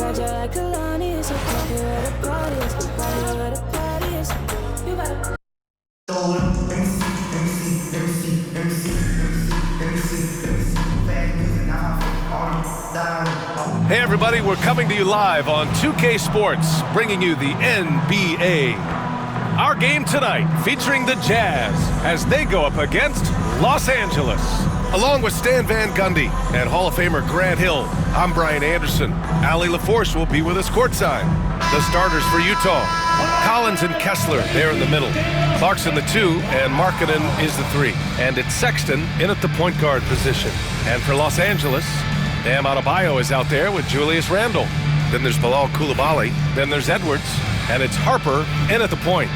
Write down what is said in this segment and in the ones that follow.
Hey everybody, we're coming to you live on 2K Sports, bringing you the NBA. Our game tonight featuring the Jazz as they go up against Los Angeles. Along with Stan Van Gundy and Hall of Famer Grant Hill, I'm Brian Anderson. Allie LaForce will be with us courtside. The starters for Utah, Collins and Kessler, there in the middle. Clarkson the 2 and Markkanen is the 3. And it's Sexton in at the point guard position. And for Los Angeles, Bam Adebayo is out there with Julius Randle. Then there's Bilal Coulibaly. Then there's Edwards. And it's Harper in at the point.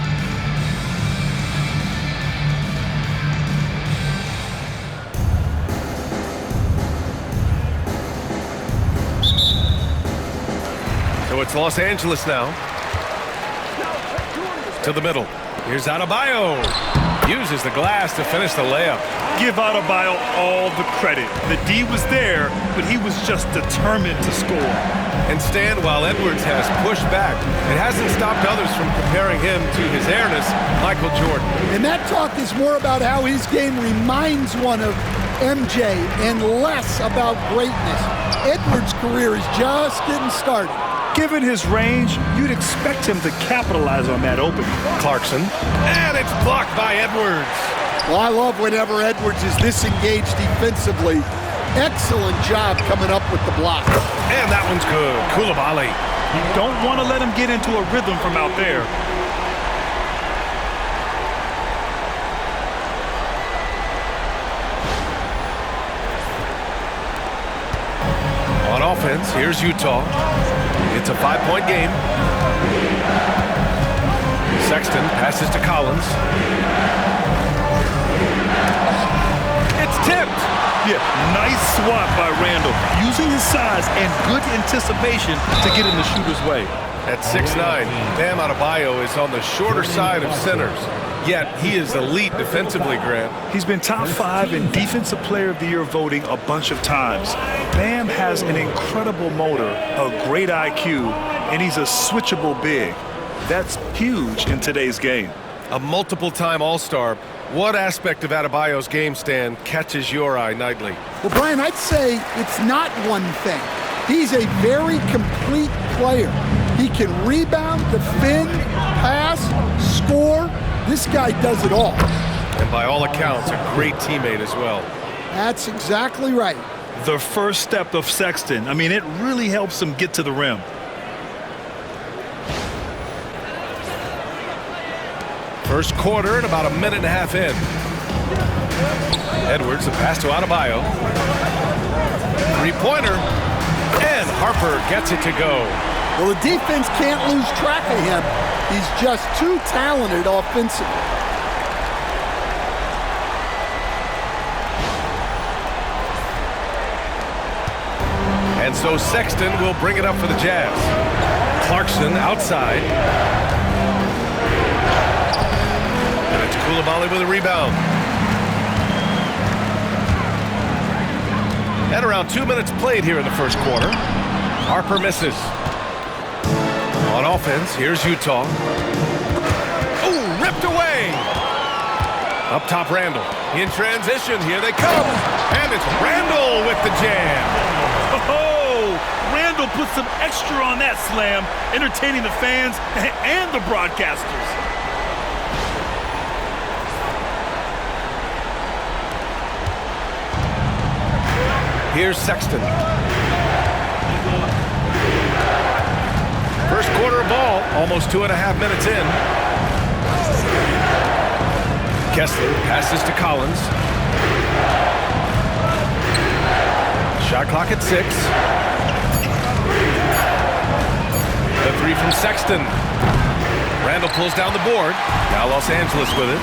So it's Los Angeles now. To the middle. Here's Adebayo. Uses the glass to finish the layup. Give Adebayo all the credit. The D was there, but he was just determined to score. And Stan, while Edwards has pushed back, it hasn't stopped others from comparing him to his airness, Michael Jordan. And that talk is more about how his game reminds one of MJ and less about greatness. Edwards' career is just getting started. Given his range, you'd expect him to capitalize on that opening. Clarkson, and it's blocked by Edwards. Well, I love whenever Edwards is this engaged defensively. Excellent job coming up with the block. And that one's good. Coulibaly. You don't want to let him get into a rhythm from out there. On offense, here's Utah. It's a 5-point game. Sexton passes to Collins. It's tipped. Yeah, nice swat by Randle. Using his size and good anticipation to get in the shooter's way. At 6'9", Bam Adebayo is on the shorter side of centers. Yet he is elite defensively, Grant. He's been top 5 in Defensive Player of the Year voting a bunch of times. Bam has an incredible motor, a great IQ, and he's a switchable big. That's huge in today's game. A multiple-time All-Star. What aspect of Adebayo's game, Stan, catches your eye nightly? Well, Brian, I'd say it's not one thing. He's a very complete player. He can rebound, defend, pass, score. This guy does it all. And by all accounts, a great teammate as well. That's exactly right. The first step of Sexton, I mean, it really helps him get to the rim. First quarter and about a minute and a half in. Edwards, a pass to Adebayo. Three-pointer. And Harper gets it to go. Well, the defense can't lose track of him. He's just too talented offensively. And so Sexton will bring it up for the Jazz. Clarkson outside. And it's Coulibaly with a rebound. And around 2 minutes played here in the first quarter. Harper misses. On offense, here's Utah. Ooh, ripped away. Up top, Randle. In transition, here they come. And it's Randle with the jam. Oh, Randle put some extra on that slam, entertaining the fans and the broadcasters. Here's Sexton. First quarter of ball, almost 2.5 minutes in. Kessler passes to Collins. Shot clock at 6. The 3 from Sexton. Randle pulls down the board. Now Los Angeles with it.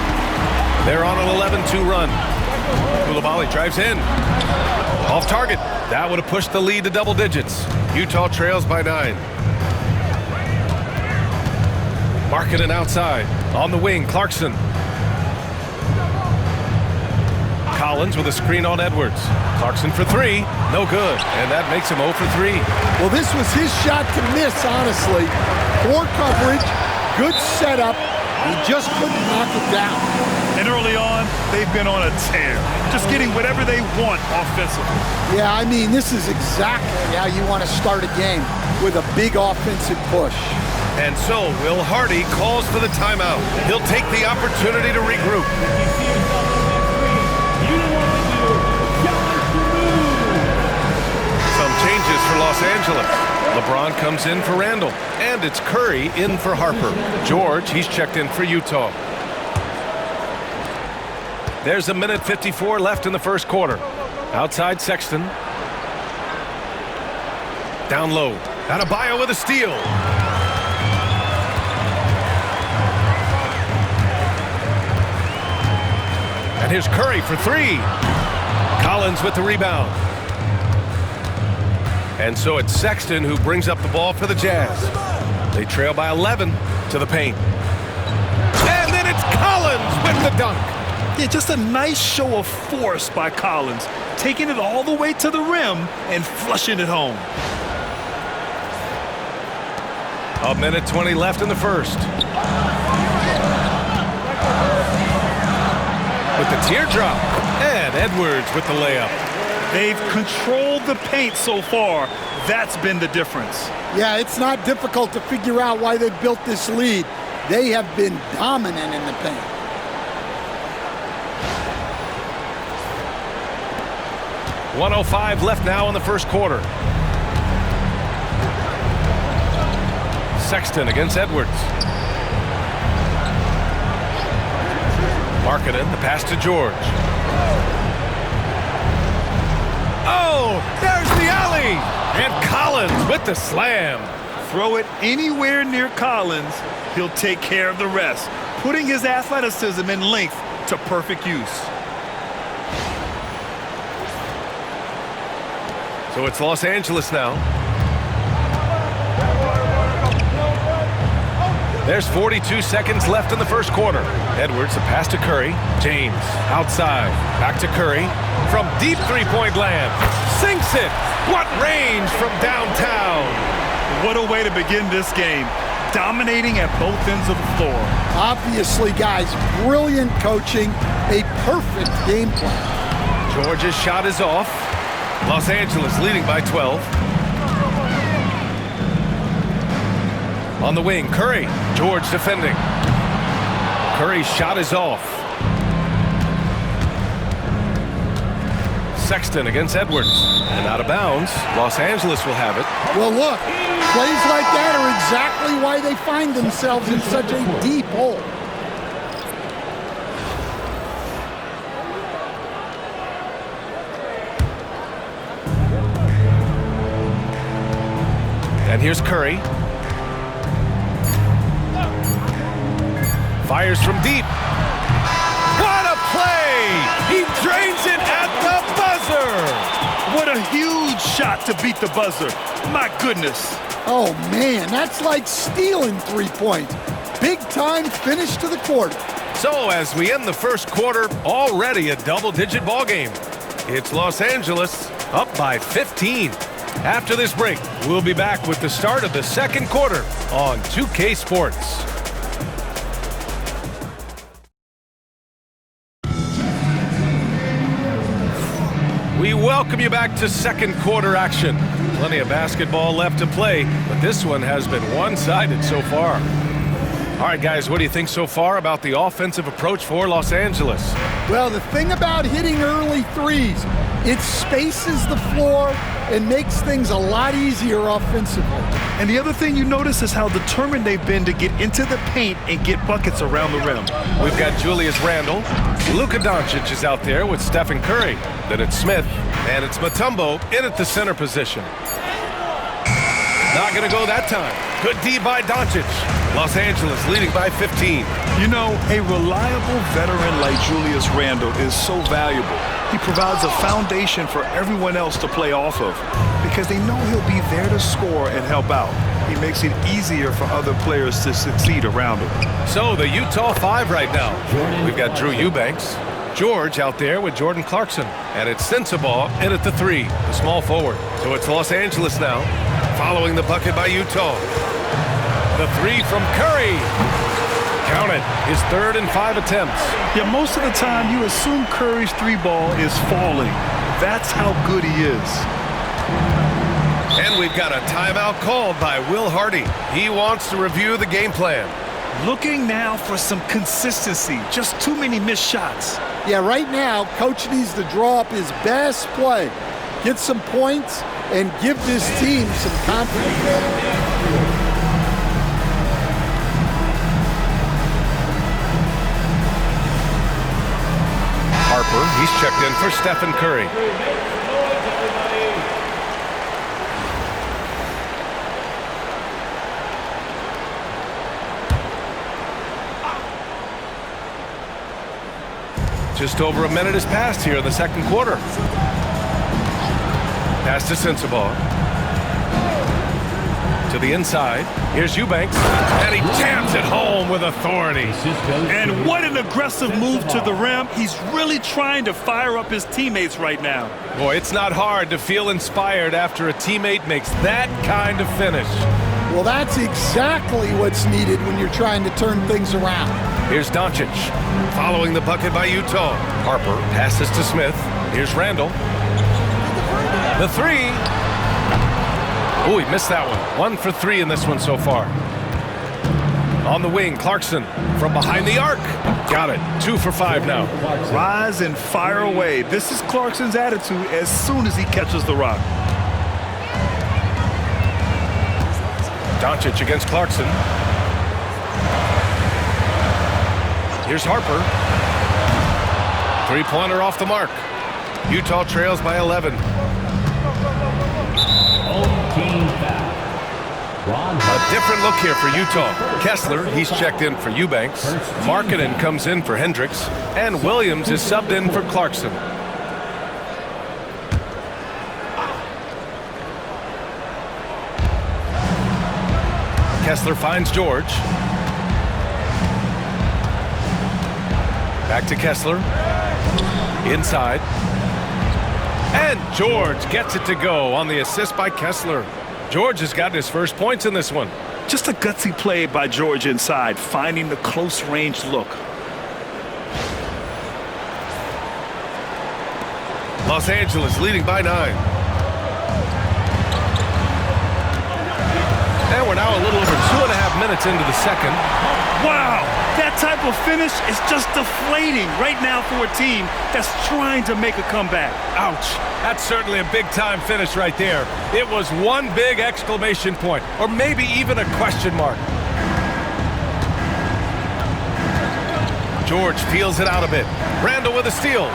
They're on an 11-2 run. Coulibaly drives in. Off target. That would have pushed the lead to double digits. Utah trails by 9. Markkanen outside. On the wing, Clarkson. Collins with a screen on Edwards. Clarkson for three. No good. And that makes him 0 for 3. Well, this was his shot to miss, honestly. Poor coverage, good setup. He just couldn't knock it down. And early on, they've been on a tear, just getting whatever they want offensively. Yeah, I mean, this is exactly how you want to start a game, with a big offensive push. And so Will Hardy calls for the timeout. He'll take the opportunity to regroup. Some changes for Los Angeles. LeBron comes in for Randall, and it's Curry in for Harper. George, he's checked in for Utah. There's 1:54 left in the first quarter. Outside Sexton. Down low. Adebayo with a steal. And here's Curry for three. Collins with the rebound. And so it's Sexton who brings up the ball for the Jazz. They trail by 11 to the paint. And then it's Collins with the dunk. Yeah, just a nice show of force by Collins, taking it all the way to the rim and flushing it home. 1:20 left in the first. With the teardrop. And Edwards with the layup. They've controlled the paint so far. That's been the difference. Yeah, it's not difficult to figure out why they've built this lead. They have been dominant in the paint. .105 left now in the first quarter. Sexton against Edwards. Markkanen, the pass to George. Oh, there's the alley! And Collins with the slam. Throw it anywhere near Collins, he'll take care of the rest, putting his athleticism and length to perfect use. So it's Los Angeles now. There's 42 seconds left in the first quarter. Edwards, a pass to Curry. James, outside. Back to Curry. From deep three-point land. Sinks it. What range from downtown. What a way to begin this game. Dominating at both ends of the floor. Obviously, guys, brilliant coaching. A perfect game plan. George's shot is off. Los Angeles leading by 12. On the wing, Curry. George defending. Curry's shot is off. Sexton against Edwards. And out of bounds. Los Angeles will have it. Well, look, plays like that are exactly why they find themselves in such a deep hole. And here's Curry. Fires from deep. What a play! He drains it at the buzzer! What a huge shot to beat the buzzer. My goodness. Oh, man, that's like stealing 3 points. Big time finish to the quarter. So as we end the first quarter, already a double-digit ball game. It's Los Angeles up by 15. After this break, we'll be back with the start of the second quarter on 2K Sports. We welcome you back to second quarter action. Plenty of basketball left to play, but this one has been one-sided so far. All right, guys, what do you think so far about the offensive approach for Los Angeles? Well, the thing about hitting early threes, it spaces the floor and makes things a lot easier offensively. And the other thing you notice is how determined they've been to get into the paint and get buckets around the rim. We've got Julius Randle. Luka Doncic is out there with Stephen Curry. Then it's Smith, and it's Mutombo in at the center position. Not going to go that time. Good D by Doncic. Los Angeles leading by 15. You know, a reliable veteran like Julius Randle is so valuable. He provides a foundation for everyone else to play off of because they know he'll be there to score and help out. He makes it easier for other players to succeed around him. So the Utah 5 right now. We've got Drew Eubanks, George out there with Jordan Clarkson. And it's Sensabaugh in at the 3, the small forward. So it's Los Angeles now, following the bucket by Utah. The 3 from Curry. Count it, his 3rd and 5 attempts. Yeah, most of the time you assume Curry's 3-ball is falling. That's how good he is. And we've got a timeout called by Will Hardy. He wants to review the game plan. Looking now for some consistency. Just too many missed shots. Yeah, right now, Coach needs to draw up his best play, get some points, and give this team some confidence. Harper, he's checked in for Stephen Curry. Just over a minute has passed here in the second quarter. Pass to Sensabaugh. To the inside. Here's Eubanks. And he jams it home with authority. And what an aggressive move to the rim. He's really trying to fire up his teammates right now. Boy, it's not hard to feel inspired after a teammate makes that kind of finish. Well, that's exactly what's needed when you're trying to turn things around. Here's Doncic, following the bucket by Utah. Harper passes to Smith. Here's Randall. The 3. Oh, he missed that one. 1 for 3 in this one so far. On the wing, Clarkson from behind the arc. Got it. 2 for 5 now. Rise and fire away. This is Clarkson's attitude as soon as he catches the rock. Doncic against Clarkson. Here's Harper. 3-pointer off the mark. Utah trails by 11. A different look here for Utah. Kessler, he's checked in for Eubanks. Markkanen comes in for Hendricks. And Williams is subbed in for Clarkson. Kessler finds George. Back to Kessler. Inside. And George gets it to go on the assist by Kessler. George has gotten his first points in this one. Just a gutsy play by George inside, finding the close-range look. Los Angeles leading by 9. And we're now a little over 2.5 minutes into the second. Wow, that type of finish is just deflating right now for a team that's trying to make a comeback. Ouch. That's certainly a big-time finish right there. It was one big exclamation point, or maybe even a question mark. George feels it out a bit. Randall with a steal.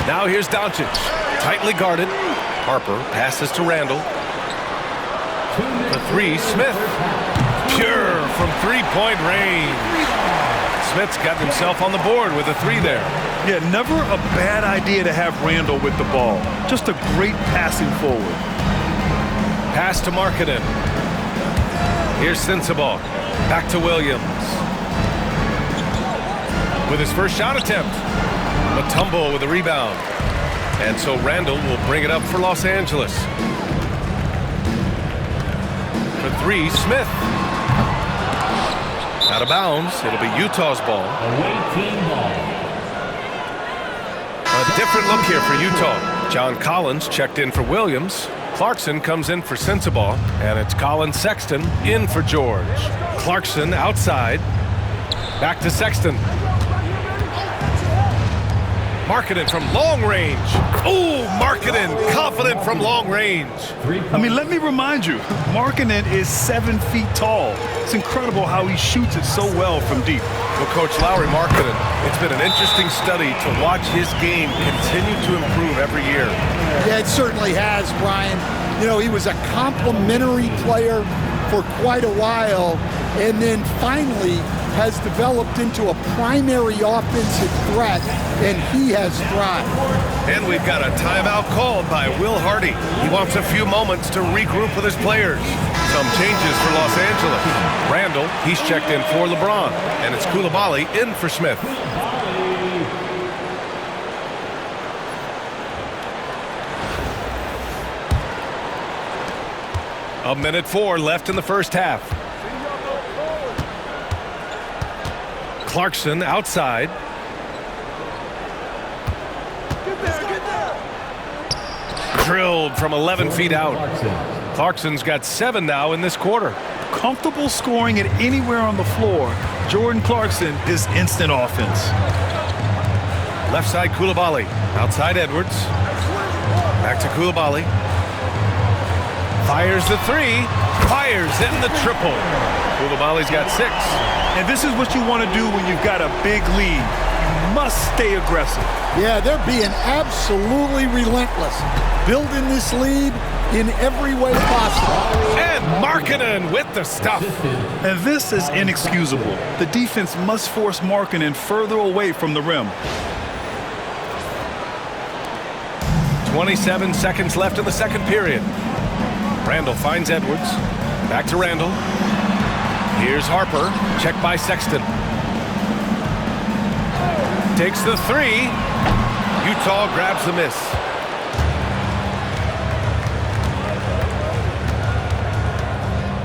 Now here's Doncic. Tightly guarded. Harper passes to Randall. The 3, Smith. Pure from 3-point range. Smith's gotten himself on the board with a 3 there. Yeah, never a bad idea to have Randall with the ball. Just a great passing forward. Pass to Markkanen. Here's Sensabaugh. Back to Williams. With his first shot attempt. Mutombo with a rebound. And so Randall will bring it up for Los Angeles. For 3, Smith. Out of bounds. It'll be Utah's ball. A different look here for Utah. John Collins checked in for Williams. Clarkson comes in for Sensabaugh. And it's Colin Sexton in for George. Clarkson outside. Back to Sexton. Markkanen from long range. Oh, Markkanen, confident from long range. I mean, let me remind you, Markkanen is 7 feet tall. It's incredible how he shoots it so well from deep. Well, Coach Lowry Markkanen, it's been an interesting study to watch his game continue to improve every year. Yeah, it certainly has, Brian. You know, he was a complimentary player for quite a while, and then finally has developed into a primary offensive threat, and he has thrived. And we've got a timeout called by Will Hardy. He wants a few moments to regroup with his players. Some changes for Los Angeles. Randall, he's checked in for LeBron, and it's Coulibaly in for Smith. A minute 4 left in the first half. Clarkson outside. Drilled from 11 feet out. Clarkson's got 7 now in this quarter. Comfortable scoring it anywhere on the floor. Jordan Clarkson is instant offense. Left side Coulibaly. Outside Edwards. Back to Coulibaly. Fires the 3. Fires in the triple. Coulibaly's got 6. And this is what you want to do when you've got a big lead. You must stay aggressive. Yeah, they're being absolutely relentless, building this lead in every way possible. And Markkanen with the stuff. And this is inexcusable. The defense must force Markkanen further away from the rim. 27 seconds left in the second period. Randall finds Edwards. Back to Randall. Here's Harper. Checked by Sexton. Takes the 3. Utah grabs the miss.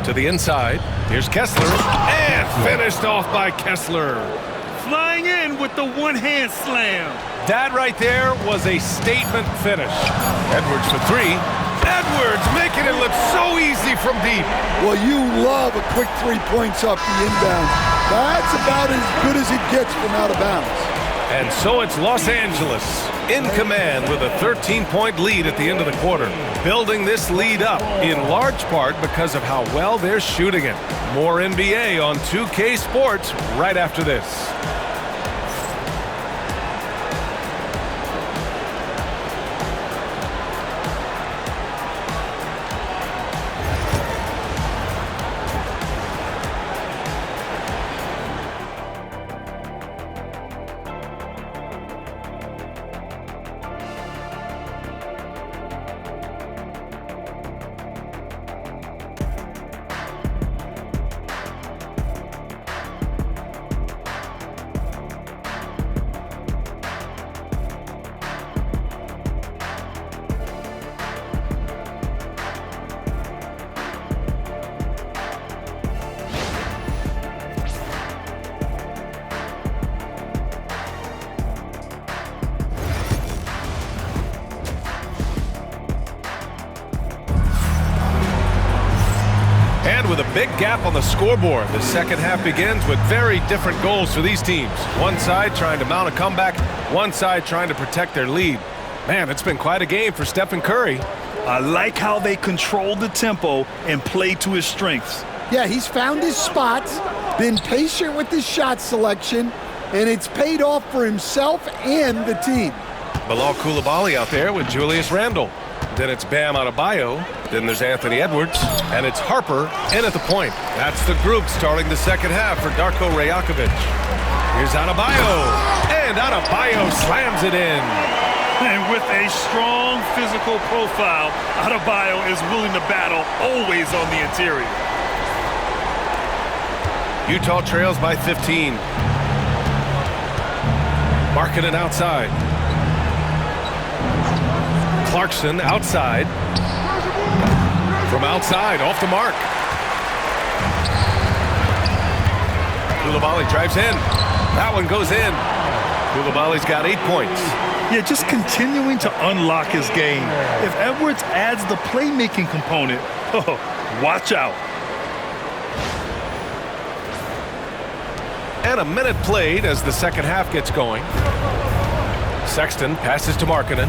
To the inside. Here's Kessler. And finished off by Kessler. Flying in with the one-hand slam. That right there was a statement finish. Edwards for 3. Edwards making it look so easy from deep. Well, you love a quick 3 points off the inbound. That's about as good as it gets from out of bounds. And so it's Los Angeles in command with a 13-point lead at the end of the quarter. Building this lead up in large part because of how well they're shooting it. More NBA on 2K Sports right after this. With a big gap on the scoreboard, the second half begins with very different goals for these teams. One side trying to mount a comeback, one side trying to protect their lead. Man, it's been quite a game for Stephen Curry. I like how they control the tempo and play to his strengths. Yeah, he's found his spots, been patient with his shot selection, and it's paid off for himself and the team. Bilal Coulibaly out there with Julius Randle. Then it's Bam Adebayo. Then there's Anthony Edwards. And it's Harper in at the point. That's the group starting the second half for Darko Rajakovic. Here's Adebayo. And Adebayo slams it in. And with a strong physical profile, Adebayo is willing to battle always on the interior. Utah trails by 15. Markkanen outside. Clarkson outside. From outside, off the mark. Coulibaly drives in. That one goes in. Coulibaly's got 8 points. Yeah, just continuing to unlock his game. If Edwards adds the playmaking component, oh, watch out. And a minute played as the second half gets going. Sexton passes to Markkanen.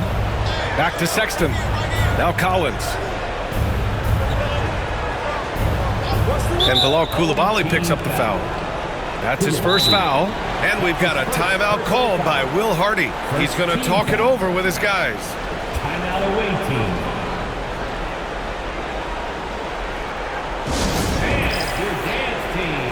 Back to Sexton. Now Collins. And Bilal Coulibaly picks up the foul. That's his first foul. And we've got a timeout called by Will Hardy. He's going to talk it over with his guys. Timeout away team. And your dance team.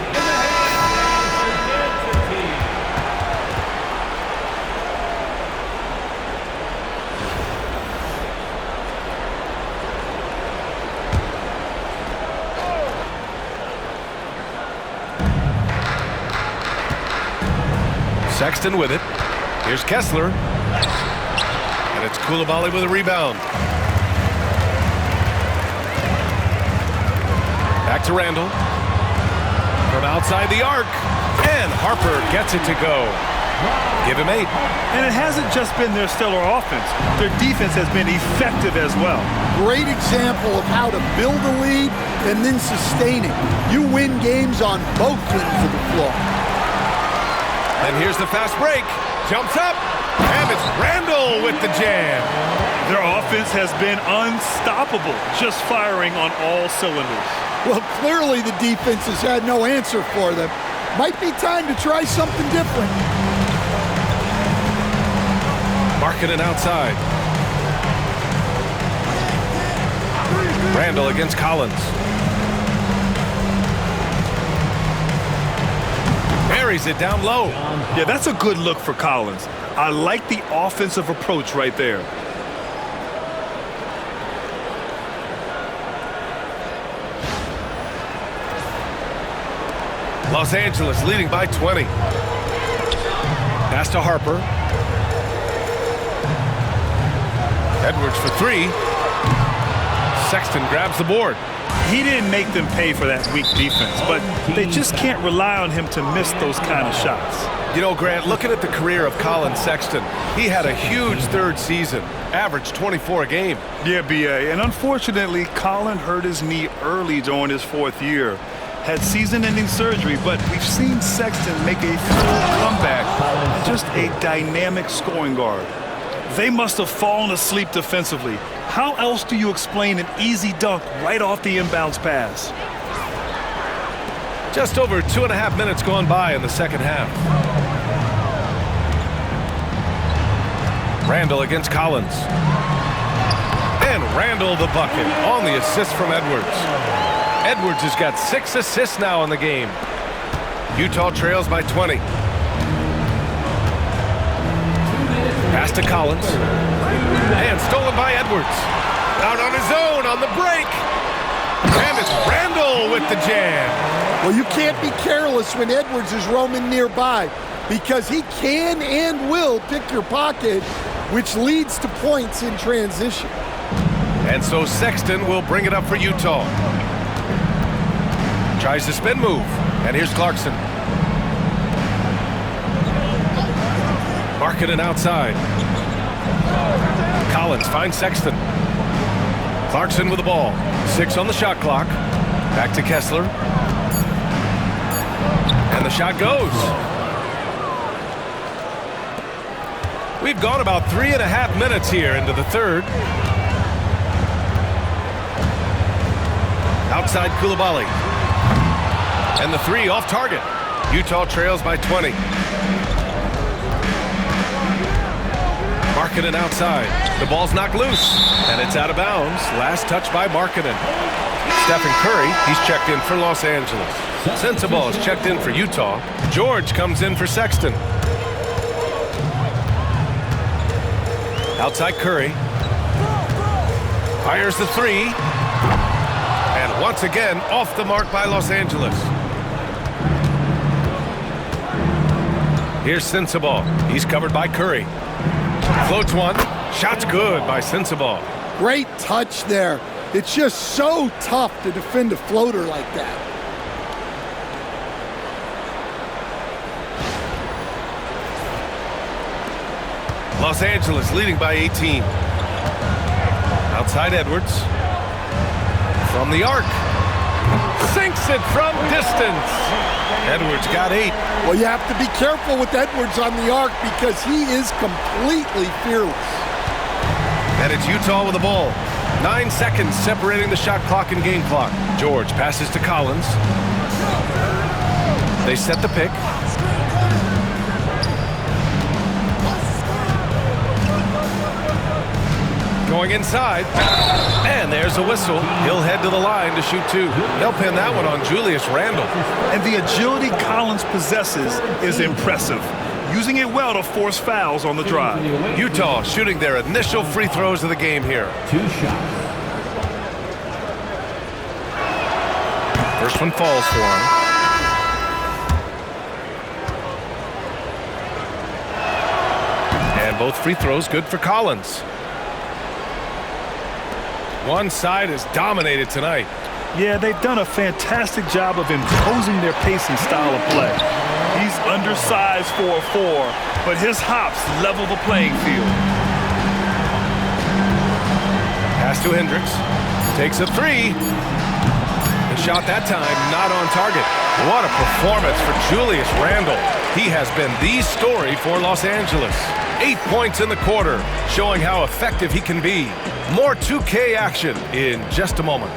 Sexton with it. Here's Kessler. And it's Coulibaly with a rebound. Back to Randall. From outside the arc. And Harper gets it to go. Give him 8. And it hasn't just been their stellar offense. Their defense has been effective as well. Great example of how to build a lead and then sustain it. You win games on both ends of the floor. And here's the fast break. Jumps up. And it's Randall with the jam. Their offense has been unstoppable, just firing on all cylinders. Well, clearly the defense has had no answer for them. Might be time to try something different. Markkanen outside. Randall against Collins. Buries it down low. Yeah, that's a good look for Collins. I like the offensive approach right there. Los Angeles leading by 20. Pass to Harper. Edwards for 3. Sexton grabs the board. He didn't make them pay for that weak defense, but they just can't rely on him to miss those kind of shots. You know, Grant, looking at the career of Colin Sexton, he had a huge third season, averaged 24 a game. Yeah, B.A., and unfortunately, Colin hurt his knee early during his 4th year. Had season-ending surgery, but we've seen Sexton make a full comeback. Just a dynamic scoring guard. They must have fallen asleep defensively. How else do you explain an easy dunk right off the inbounds pass? Just over 2.5 minutes gone by in the second half. Randall against Collins. And Randall the bucket on the assist from Edwards. Edwards has got 6 assists now in the game. Utah trails by 20. Pass to Collins. And stolen by Edwards. Out on his own on the break. And it's Randall with the jam. Well, you can't be careless when Edwards is roaming nearby because he can and will pick your pocket, which leads to points in transition. And so Sexton will bring it up for Utah. Tries the spin move. And here's Clarkson. Markkanen outside. Collins finds Sexton. Clarkson with the ball. 6 on the shot clock. Back to Kessler. And the shot goes. We've gone about 3.5 minutes here into the third. Outside Coulibaly. And the 3 off target. Utah trails by 20. Markkanen outside. The ball's knocked loose. And it's out of bounds. Last touch by Markkanen. Stephen Curry, he's checked in for Los Angeles. Sensabaugh is checked in for Utah. George comes in for Sexton. Outside Curry. Fires the 3. And once again, off the mark by Los Angeles. Here's Sensabaugh. He's covered by Curry. Floats one. Shot's good by Sensabaugh. Great touch there. It's just so tough to defend a floater like that. Los Angeles leading by 18. Outside Edwards. From the arc. Sinks it from distance. Edwards got 8. Well, you have to be careful with Edwards on the arc because he is completely fearless. And it's Utah with the ball. 9 seconds separating the shot clock and game clock. George passes to Collins. They set the pick. Going inside. And there's a whistle. He'll head to the line to shoot 2. They'll pin that one on Julius Randle. And the agility Collins possesses is impressive, using it well to force fouls on the drive. Utah shooting their initial free throws of the game here. 2 shots. First one falls for him. And both free throws good for Collins. One side is dominated tonight. Yeah, they've done a fantastic job of imposing their pace and style of play. He's undersized for a 4, but his hops level the playing field. Pass to Hendricks. Takes a 3. The shot that time not on target. What a performance for Julius Randle. He has been the story for Los Angeles. 8 points in the quarter, showing how effective he can be. More 2K action in just a moment.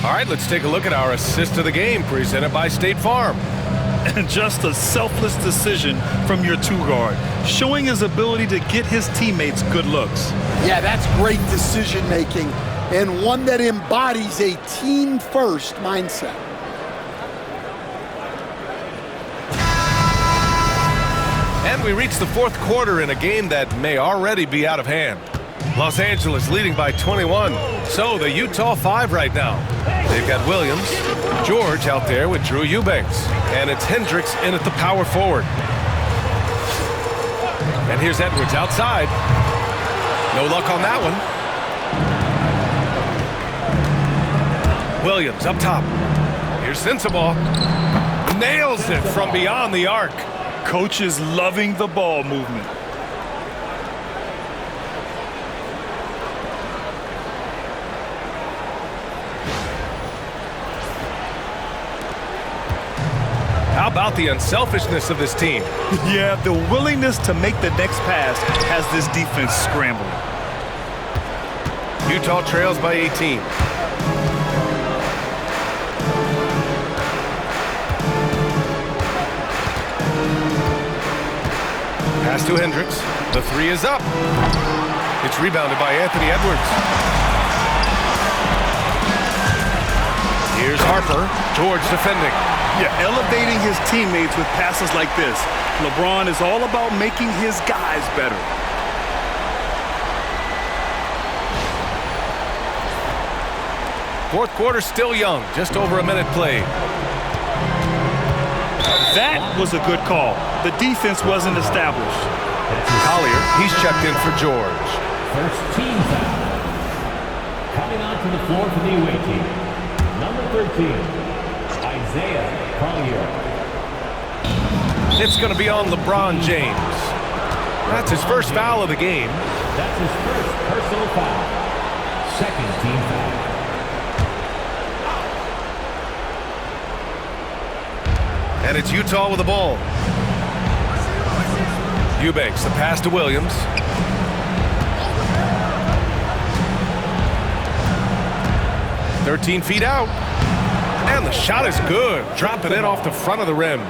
All right, let's take a look at our assist of the game presented by State Farm. And just a selfless decision from your 2-guard, showing his ability to get his teammates good looks. Yeah, that's great decision making and one that embodies a team-first mindset. And we reach the fourth quarter in a game that may already be out of hand. Los Angeles leading by 21. So the Utah 5 right now. They've got Williams, George out there with Drew Eubanks. And it's Hendricks in at the power forward. And here's Edwards outside. No luck on that one. Williams up top. Here's Sensabaugh. Nails it from beyond the arc. Coach is loving the ball movement. How about the unselfishness of this team? Yeah, the willingness to make the next pass has this defense scrambling. Utah trails by 18. Pass to Hendricks. The 3 is up. It's rebounded by Anthony Edwards. Here's Harper. George defending. Yeah, elevating his teammates with passes like this. LeBron is all about making his guys better. Fourth quarter still young. Just over a minute played. That was a good call. The defense wasn't established. Collier, he's checked in for George. First team foul. Coming onto the floor for the away team. Number 13. Isaiah Collier. It's going to be on LeBron James. That's his first foul of the game. That's his first personal foul. Second team foul. And it's Utah with the ball. Eubanks, the pass to Williams. (13 feet out. And the shot is good. Dropping it off the front of the rim.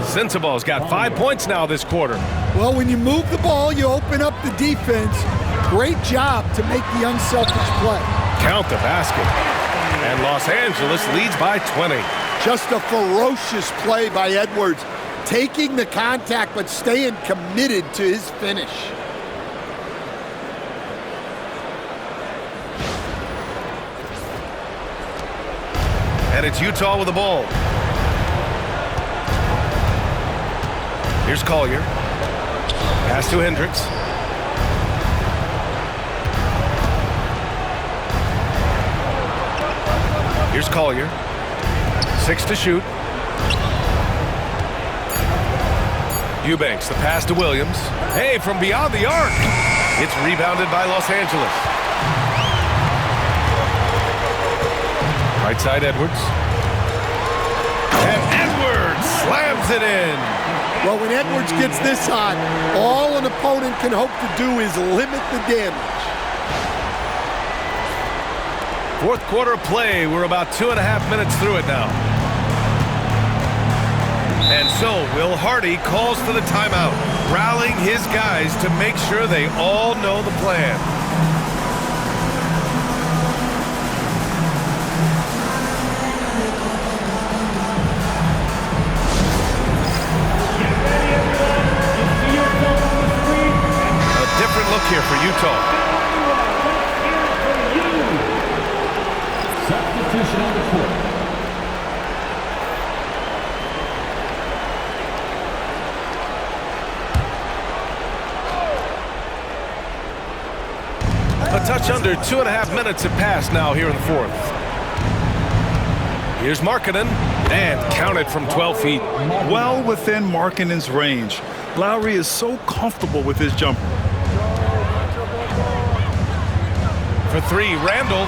Sensabaugh's got 5 points now this quarter. Well, when you move the ball, you open up the defense. Great job to make the unselfish play. Count the basket. And Los Angeles leads by 20. Just a ferocious play by Edwards, taking the contact but staying committed to his finish. And it's Utah with the ball. Here's Collier. Pass to Hendricks. Here's Collier. 6 to shoot. Eubanks, the pass to Williams. Hey, from beyond the arc. It's rebounded by Los Angeles. Right side, Edwards. And Edwards slams it in. Well, when Edwards gets this hot, all an opponent can hope to do is limit the damage. Fourth quarter of play. We're about 2.5 minutes through it now. And so Will Hardy calls for the timeout, rallying his guys to make sure they all know the plan. A different look here for Utah. Substitution on the court. A touch under 2.5 minutes have passed now here in the fourth. Here's Markkanen, and counted from 12 feet. Well within Markkanen's range. Lowry is so comfortable with his jumper. For three, Randall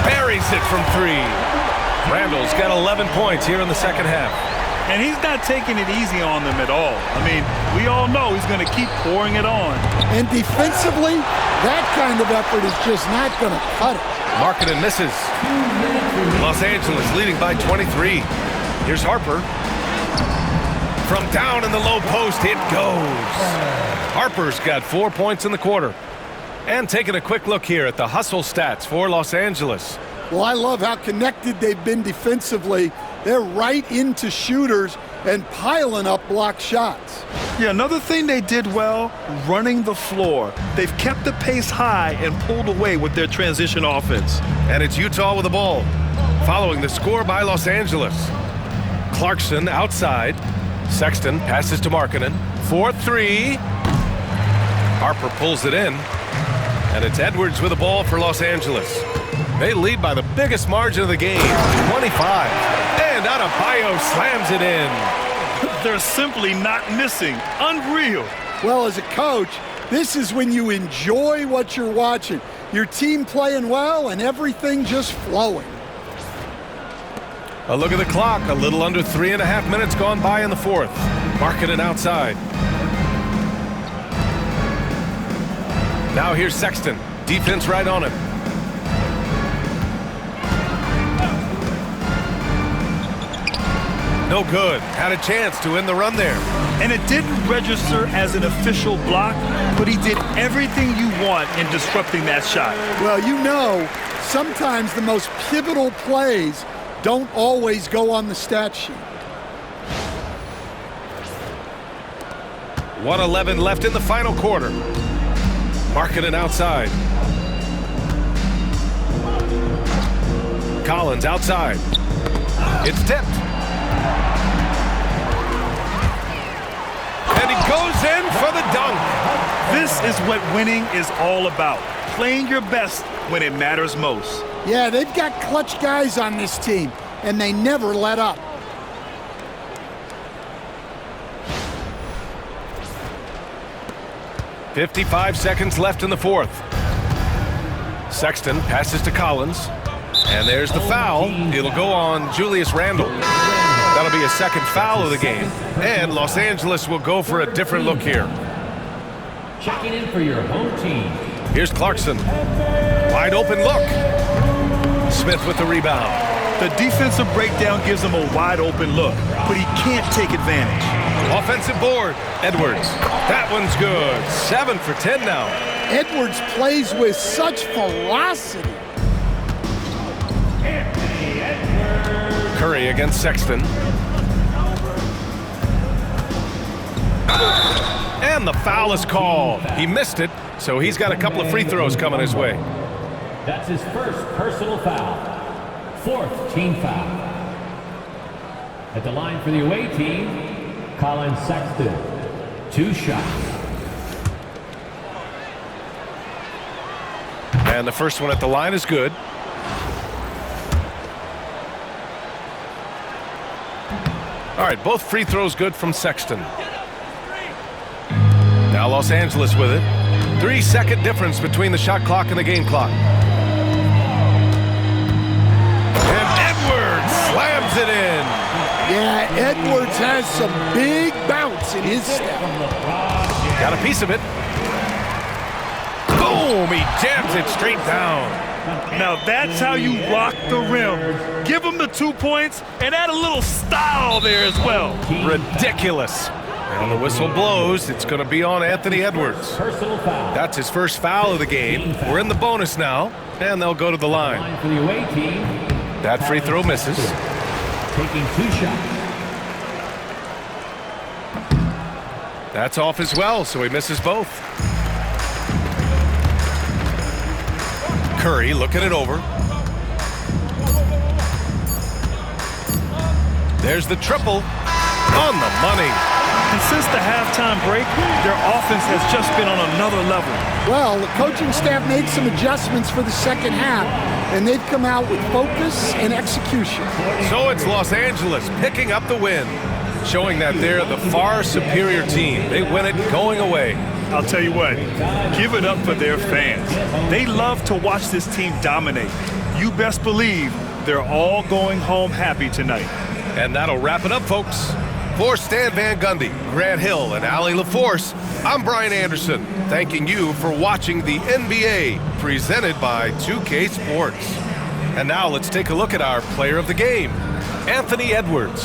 buries it from three. Randall's got 11 points here in the second half. And he's not taking it easy on them at all. I mean, we all know he's going to keep pouring it on. And defensively, that kind of effort is just not going to cut it. Markkanen misses. Los Angeles leading by 23. Here's Harper. From down in the low post, it goes. Harper's got 4 points in the quarter. And taking a quick look here at the hustle stats for Los Angeles. Well, I love how connected they've been defensively. They're right into shooters and piling up block shots. Yeah, another thing they did well, running the floor. They've kept the pace high and pulled away with their transition offense. And it's Utah with the ball, following the score by Los Angeles. Clarkson outside. Sexton passes to Markkanen. 4-3. Harper pulls it in. And it's Edwards with the ball for Los Angeles. They lead by the biggest margin of the game, 25. And Adebayo slams it in. They're simply not missing. Unreal. Well, as a coach, this is when you enjoy what you're watching. Your team playing well and everything just flowing. A look at the clock. A little under 3.5 minutes gone by in the fourth. Markkanen outside. Now here's Sexton. Defense right on him. No good. Had a chance to end the run there. And it didn't register as an official block, but he did everything you want in disrupting that shot. Well, you know, sometimes the most pivotal plays don't always go on the stat sheet. 1:11 left in the final quarter. Markkanen outside. Collins outside. It's tipped. And he goes in for the dunk. This is what winning is all about. Playing your best when it matters most. Yeah, they've got clutch guys on this team, and they never let up. .55 seconds left in the fourth. Sexton passes to Collins. And there's the foul. It'll go on Julius Randle. That'll be a second foul of the game. And Los Angeles will go for a different look here. Checking in for your home team. Here's Clarkson. Wide open look. Smith with the rebound. The defensive breakdown gives him a wide open look, but he can't take advantage. Offensive board. Edwards. That one's good. 7 for 10 now. Edwards plays with such ferocity. Curry against Sexton. And the foul is called. He missed it, so he's got a couple of free throws coming his way. That's his first personal foul. Fourth team foul. At the line for the away team, Colin Sexton. 2 shots. And the first one at the line is good. All right, both free throws good from Sexton. Now Los Angeles with it. 3-second difference between the shot clock and the game clock. And Edwards slams it in. Yeah, Edwards has some big bounce in his step. Got a piece of it. Boom! He jams it straight down. Now that's how you rock the rim. Give him the 2 points and add a little style there as well. Ridiculous. And the whistle blows. It's going to be on Anthony Edwards. Personal foul. That's his first foul of the game. We're in the bonus now, and they'll go to the line. For the away team, That free throw misses. taking 2 shots. That's off as well, so he misses both. Curry looking it over. There's the triple on the money. And since the halftime break, their offense has just been on another level. Well, the coaching staff made some adjustments for the second half, and they've come out with focus and execution. So it's Los Angeles picking up the win, showing that they're the far superior team. They win it going away. I'll tell you what, give it up for their fans. They love to watch this team dominate. You best believe they're all going home happy tonight. And that'll wrap it up, folks. For Stan Van Gundy, Grant Hill, and Allie LaForce, I'm Brian Anderson, thanking you for watching the NBA, presented by 2K Sports. And now let's take a look at our player of the game, Anthony Edwards.